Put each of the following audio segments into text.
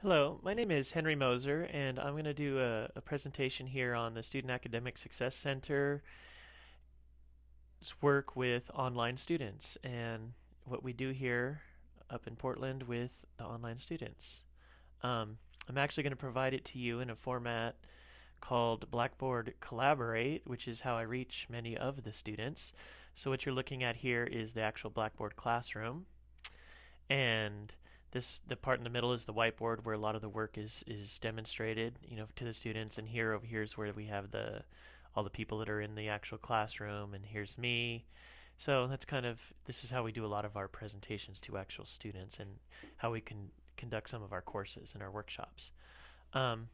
Hello, my name is Henry Moser, and I'm going to do a presentation here on the Student Academic Success Center's work with online students and what we do here up in Portland with the online students. I'm actually going to provide it to you in a format called Blackboard Collaborate, which is how I reach many of the students. So what you're looking at here is the actual Blackboard classroom, and the part in the middle is the whiteboard where a lot of the work is demonstrated, to the students. And here over here is where we have the all the people that are in the actual classroom, and here's me. So that's this is how we do a lot of our presentations to actual students and how we can conduct some of our courses and our workshops. Um,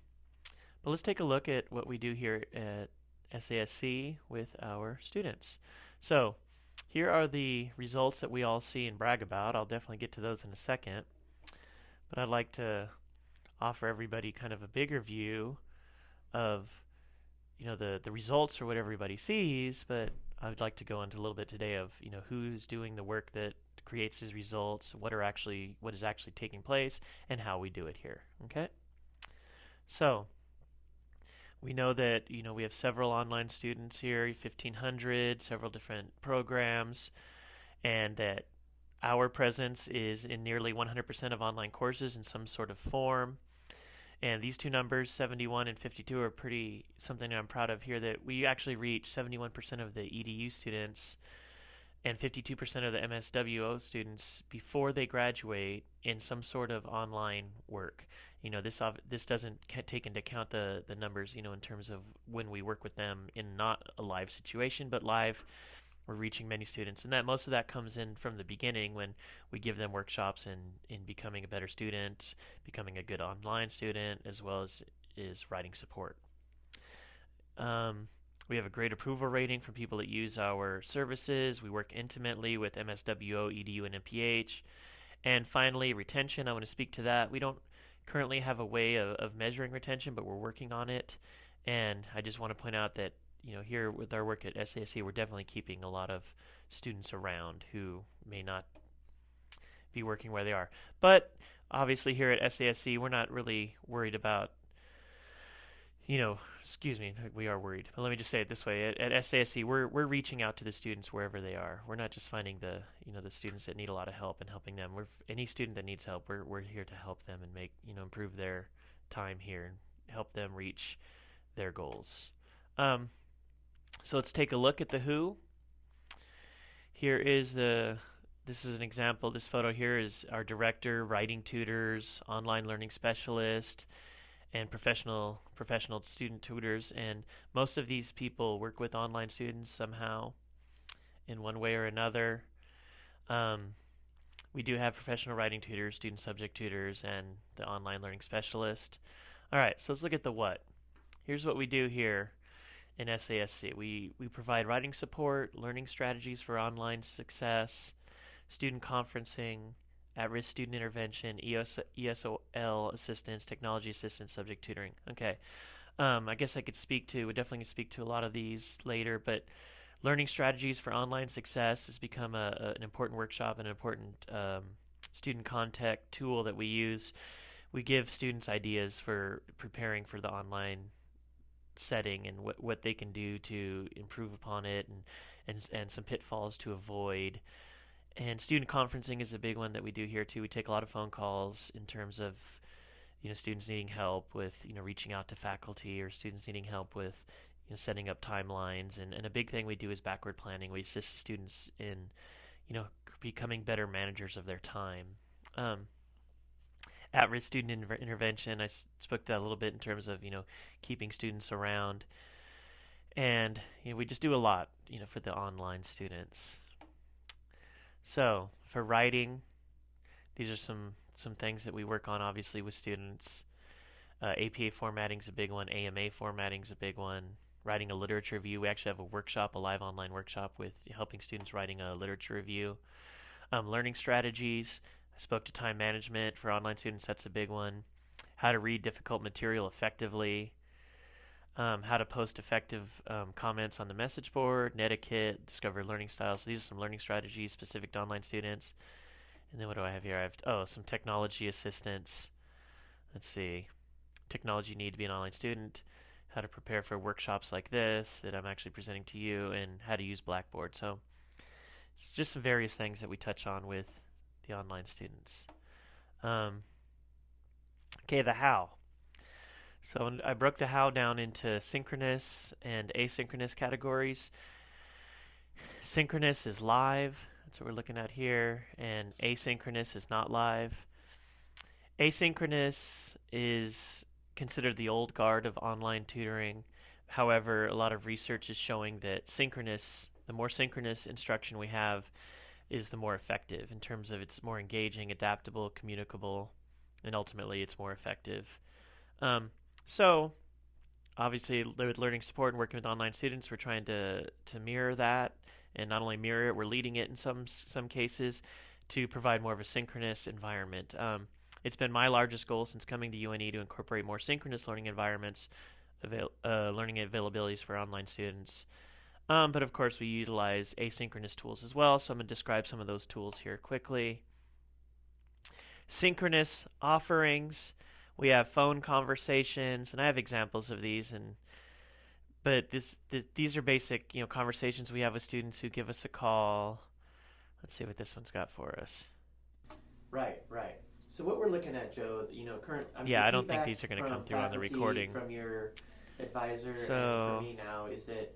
but let's take a look at what we do here at SASC with our students. So here are the results that we all see and brag about. I'll definitely get to those in a second. But I'd like to offer everybody kind of a bigger view of the results or what everybody sees, but I would like to go into a little bit today of who's doing the work that creates these results, what is actually taking place, and how we do it here. Okay? So we know that we have several online students here, 1,500, several different programs, and that our presence is in nearly 100% of online courses in some sort of form. And these two numbers, 71 and 52, are pretty something I'm proud of here, that we actually reach 71% of the EDU students and 52% of the MSWO students before they graduate in some sort of online work. This doesn't take into account the numbers, in terms of when we work with them in not a live situation, but live. We're reaching many students, and that most of that comes in from the beginning when we give them workshops in becoming a better student, becoming a good online student, as well as is writing support. We have a great approval rating from people that use our services. We work intimately with MSWO, EDU, and MPH. And finally, retention. I want to speak to that. We don't currently have a way of measuring retention, but we're working on it. And I just want to point out that here with our work at SASC, we're definitely keeping a lot of students around who may not be working where they are. But obviously here at SASC, we're not really worried about, excuse me, we are worried. But let me just say it this way. At SASC, we're reaching out to the students wherever they are. We're not just finding the students that need a lot of help and helping them. Any student that needs help, we're here to help them and improve their time here and help them reach their goals. So let's take a look at the who. This is an example. This photo here is our director, writing tutors, online learning specialist, and professional student tutors. And most of these people work with online students somehow in one way or another. We do have professional writing tutors, student subject tutors, and the online learning specialist. All right, so let's look at the what. Here's what we do here in SASC. We provide writing support, learning strategies for online success, student conferencing, at-risk student intervention, ESOL assistance, technology assistance, subject tutoring. Okay. I guess would definitely speak to a lot of these later, but learning strategies for online success has become an important workshop and an important student contact tool that we use. We give students ideas for preparing for the online setting and what they can do to improve upon it, and some pitfalls to avoid. And student conferencing is a big one that we do here too. We take a lot of phone calls in terms of students needing help with reaching out to faculty, or students needing help with setting up timelines. And a big thing we do is backward planning. We assist students in becoming better managers of their time. At-risk student intervention, I spoke to that a little bit in terms of keeping students around, and we just do a lot for the online students. So for writing, these are some things that we work on obviously with students. APA formatting is a big one. AMA formatting is a big one. Writing a literature review. We actually have a live online workshop with helping students writing a literature review. Learning strategies. I spoke to time management for online students. That's a big one. How to read difficult material effectively. How to post effective comments on the message board. Netiquette. Discover learning styles. So these are some learning strategies specific to online students. And then what do I have here? I have some technology assistance. let's see, technology you need to be an online student, how to prepare for workshops like this that I'm actually presenting to you, and how to use Blackboard. So it's just some various things that we touch on with the online students. Um, okay, the how. So I broke the how down into synchronous and asynchronous categories. Synchronous is live, that's what we're looking at here, and asynchronous is not live. Asynchronous is considered the old guard of online tutoring. However, a lot of research is showing that the more synchronous instruction we have, is the more effective in terms of it's more engaging, adaptable, communicable, and ultimately it's more effective. Um, so, obviously, with learning support and working with online students, we're trying to mirror that, and not only mirror it, we're leading it in some cases to provide more of a synchronous environment. It's been my largest goal since coming to UNE to incorporate more synchronous learning environments, learning availabilities for online students. But of course, we utilize asynchronous tools as well, so I'm going to describe some of those tools here quickly. Synchronous offerings. We have phone conversations, and I have examples of these, but these are basic, conversations we have with students who give us a call. Let's see what this one's got for us. Right, right. So what we're looking at, Joe, yeah, I don't think these are going to come through on the recording. From your advisor and from me now is that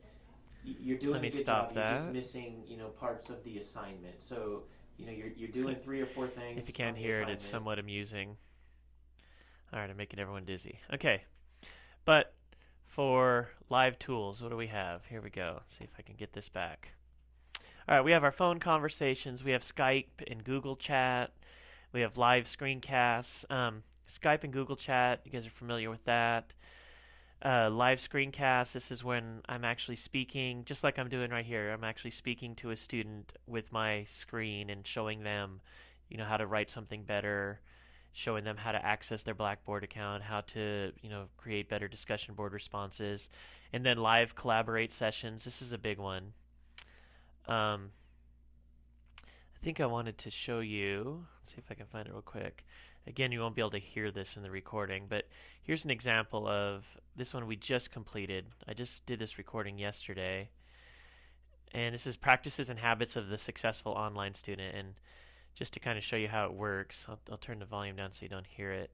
you're doing a good job. You're just missing, parts of the assignment. So, you're doing 3 or 4 things. If you can't hear it, it's somewhat amusing. All right, I'm making everyone dizzy. Okay, but for live tools, what do we have? Here we go. Let's see if I can get this back. All right, we have our phone conversations. We have Skype and Google Chat. We have live screencasts. Skype and Google Chat, you guys are familiar with that. Live screencasts, this is when I'm actually speaking, just like I'm doing right here. I'm actually speaking to a student with my screen and showing them, how to write something better, showing them how to access their Blackboard account, how to, create better discussion board responses. And then live collaborate sessions. This is a big one. I think I wanted to show you, let's see if I can find it real quick. Again, you won't be able to hear this in the recording, but here's an example of this one we just completed. I just did this recording yesterday. And this is practices and habits of the successful online student. And just to kind of show you how it works, I'll turn the volume down so you don't hear it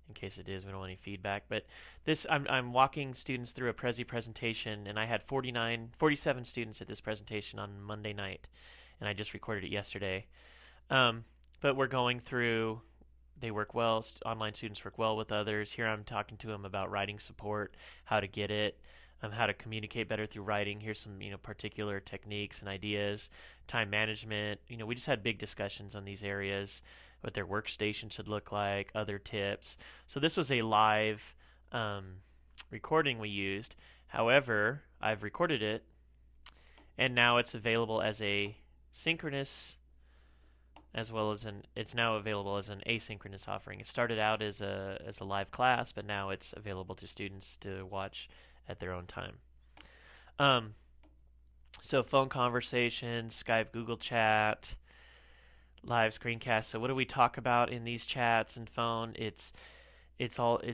in case it is. We don't want any feedback. But this, I'm walking students through a Prezi presentation, and I had 47 students at this presentation on Monday night, and I just recorded it yesterday. But we're going through, they work well, online students work well with others. Here I'm talking to them about writing support, how to get it, how to communicate better through writing. Here's some, particular techniques and ideas. Time management. We just had big discussions on these areas, what their workstation should look like, other tips. So this was a live recording we used. However, I've recorded it, and now it's available as a synchronous as well as it's now available as an asynchronous offering. It started out as a live class, but now it's available to students to watch at their own time. So phone conversations, Skype, Google Chat, live screencast. So what do we talk about in these chats and phone? It's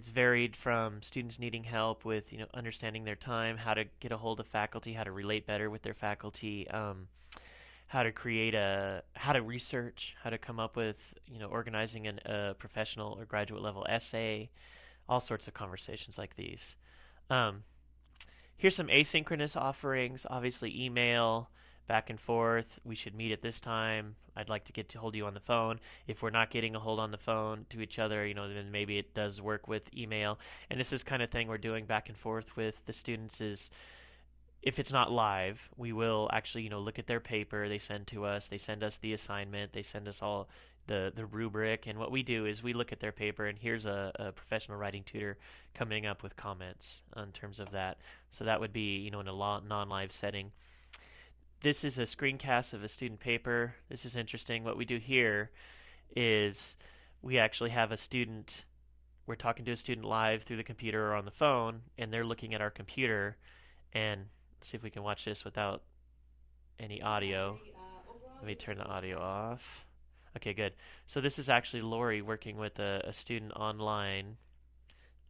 varied from students needing help with understanding their time, how to get a hold of faculty, how to relate better with their faculty, how to research, how to come up with organizing a professional or graduate level essay, all sorts of conversations like these. Here's some asynchronous offerings. Obviously, email, back and forth. We should meet at this time. I'd like to get to hold you on the phone. If we're not getting a hold on the phone to each other, then maybe it does work with email. And this is kind of thing we're doing back and forth with the students is, if it's not live, we will actually, look at their paper they send to us. They send us the assignment. They send us all the rubric. And what we do is we look at their paper, and here's a professional writing tutor coming up with comments in terms of that. So that would be, in a non-live setting. This is a screencast of a student paper. This is interesting. What we do here is we actually have a student, we're talking to a student live through the computer or on the phone, and they're looking at our computer. And let's see if we can watch this without any audio. Let me turn the audio off. Okay, good. So this is actually Lori working with a student online.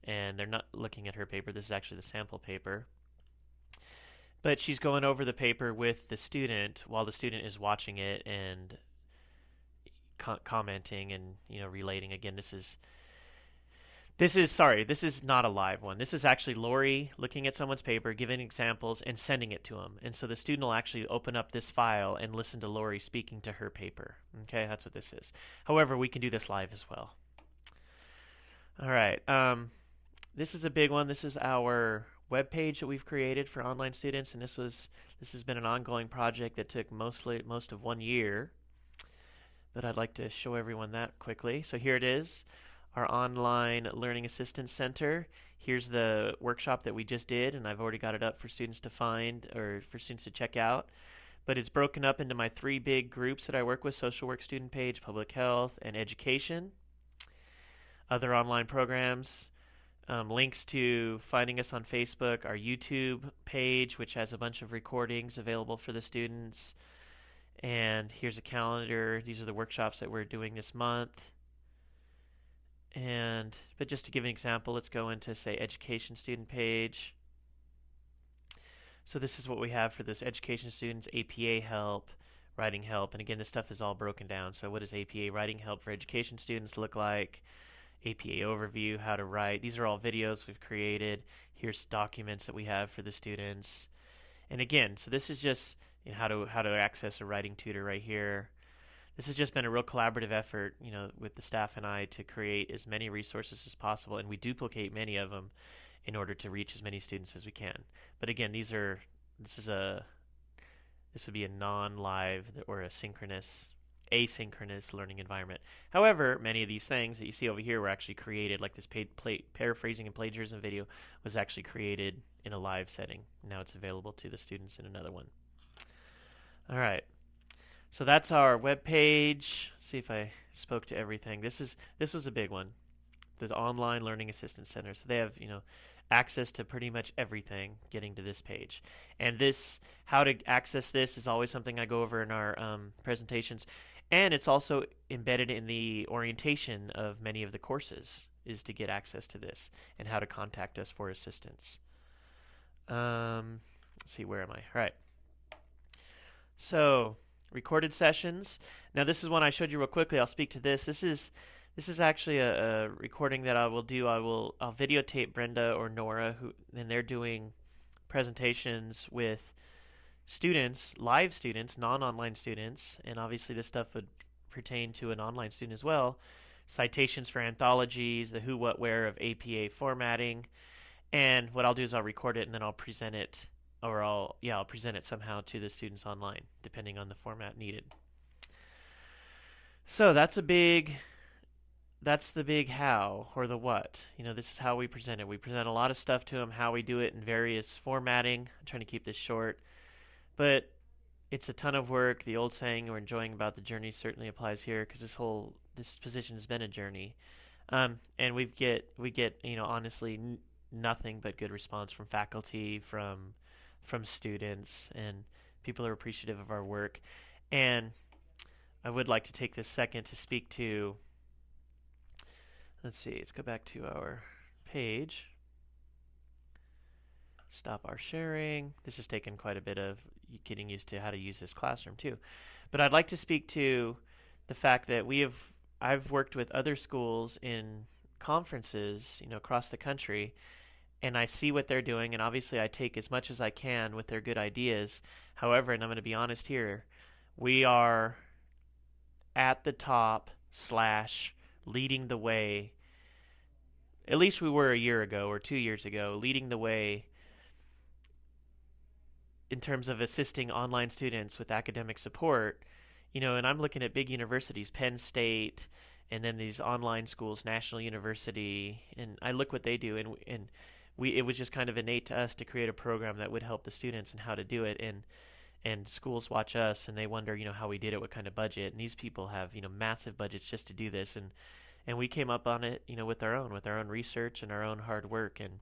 and they're not looking at her paper. This is actually the sample paper. But she's going over the paper with the student while the student is watching it and commenting and relating. Again, this is not a live one. This is actually Lori looking at someone's paper, giving examples, and sending it to them. And so the student will actually open up this file and listen to Lori speaking to her paper. Okay, that's what this is. However, we can do this live as well. All right. This is a big one. This is our web page that we've created for online students, and this has been an ongoing project that took most of 1 year. But I'd like to show everyone that quickly. So here it is, our online learning assistance center. Here's the workshop that we just did, and I've already got it up for students to find or for students to check out. But it's broken up into my 3 big groups that I work with: social work student page, public health, and education. Other online programs, links to finding us on Facebook, our YouTube page, which has a bunch of recordings available for the students. And here's a calendar. These are the workshops that we're doing this month. But just to give an example, let's go into, say, education student page. So this is what we have for this education students: APA help, writing help. And again, this stuff is all broken down. So what does APA writing help for education students look like? APA overview, how to write. These are all videos we've created. Here's documents that we have for the students. And again, so this is just how to access a writing tutor right here. This has just been a real collaborative effort, with the staff and I, to create as many resources as possible, and we duplicate many of them in order to reach as many students as we can. But again, this would be a non-live or asynchronous learning environment. However, many of these things that you see over here were actually created, like this paraphrasing and plagiarism video was actually created in a live setting. Now it's available to the students in another one. All right, so that's our web page. See if I spoke to everything. This was a big one, the Online Learning Assistance Center. So they have access to pretty much everything getting to this page. And how to access this is always something I go over in our presentations, and it's also embedded in the orientation of many of the courses, is to get access to this and how to contact us for assistance. Let's see, where am I? All right. So, recorded sessions. Now this is one I showed you real quickly. I'll speak to this. This is actually a recording that I will do. I'll videotape Brenda or Nora, and they're doing presentations with students, live students, non-online students, and obviously this stuff would pertain to an online student as well. Citations for anthologies, the who, what, where of APA formatting, and what I'll do is I'll record it and then I'll present it. I'll present it somehow to the students online, depending on the format needed. So that's the big how, or the what. This is how we present it. We present a lot of stuff to them, how we do it in various formatting. I'm trying to keep this short, but it's a ton of work. The old saying, "We're enjoying about the journey," certainly applies here, because this position has been a journey, and we get honestly nothing but good response from faculty, from students, and people are appreciative of our work. And I would like to take this second to speak to, let's see, let's go back to our page, stop our sharing. This has taken quite a bit of getting used to how to use this classroom too. But I'd like to speak to the fact that I've worked with other schools in conferences, across the country, and I see what they're doing, and obviously I take as much as I can with their good ideas. However, and I'm going to be honest here, we are at the top / leading the way. At least we were a year ago or 2 years ago, leading the way in terms of assisting online students with academic support. And I'm looking at big universities, Penn State, and then these online schools, National University, and I look what they do, and it was just kind of innate to us to create a program that would help the students and how to do it. And schools watch us and they wonder, how we did it, what kind of budget. And these people have, massive budgets just to do this. And we came up on it, with our own research and our own hard work. And